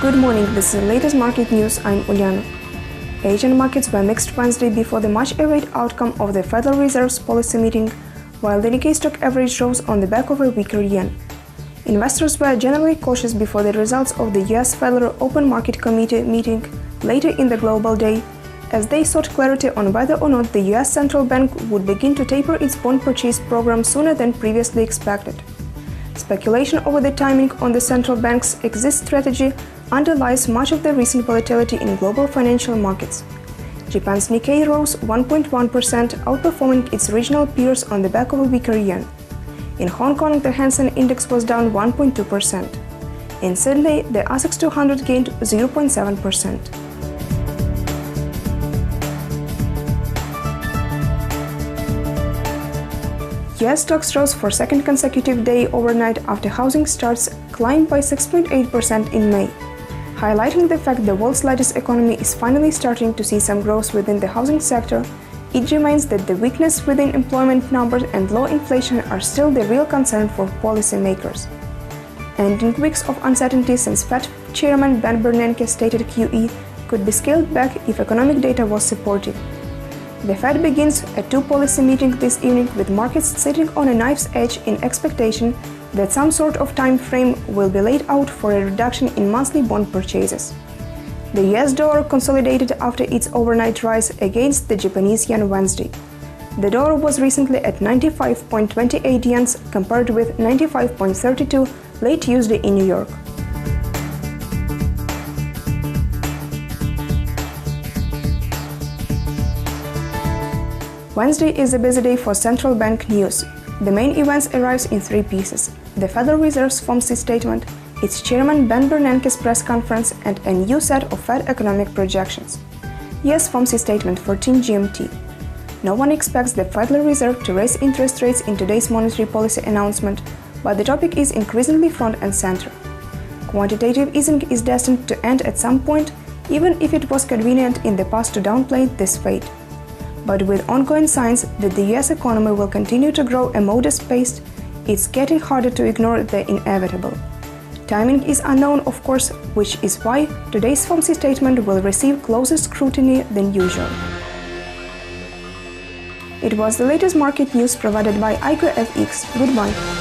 Good morning, this is the latest market news. I'm Uliana. Asian markets were mixed Wednesday before the much-awaited outcome of the Federal Reserve's policy meeting, while the Nikkei stock average rose on the back of a weaker yen. Investors were generally cautious before the results of the US Federal Open Market Committee meeting later in the global day, as they sought clarity on whether or not the US Central Bank would begin to taper its bond purchase program sooner than previously expected. Speculation over the timing on the central bank's exit strategy underlies much of the recent volatility in global financial markets. Japan's Nikkei rose 1.1%, outperforming its regional peers on the back of a weaker yen. In Hong Kong, the Hang Seng Index was down 1.2%. In Sydney, the ASX 200 gained 0.7%. US stocks rose for second consecutive day overnight after housing starts climbed by 6.8% in May. Highlighting the fact the world's largest economy is finally starting to see some growth within the housing sector, it remains that the weakness within employment numbers and low inflation are still the real concern for policymakers. Ending weeks of uncertainty since Fed Chairman Ben Bernanke stated QE could be scaled back if economic data was supportive. The Fed begins a two-policy meeting this evening with markets sitting on a knife's edge in expectation that some sort of time frame will be laid out for a reduction in monthly bond purchases. The US dollar consolidated after its overnight rise against the Japanese yen Wednesday. The dollar was recently at 95.28 yen compared with 95.32 late Tuesday in New York. Wednesday is a busy day for central bank news. The main events arrive in three pieces: the Federal Reserve's FOMC statement, its chairman Ben Bernanke's press conference, and a new set of Fed economic projections. US FOMC statement 14 GMT. No one expects the Federal Reserve to raise interest rates in today's monetary policy announcement, but the topic is increasingly front and center. Quantitative easing is destined to end at some point, even if it was convenient in the past to downplay this fate. But with ongoing signs that the US economy will continue to grow at a modest pace, it's getting harder to ignore the inevitable. Timing is unknown, of course, which is why today's FOMC statement will receive closer scrutiny than usual. It was the latest market news provided by ICO FX. Goodbye.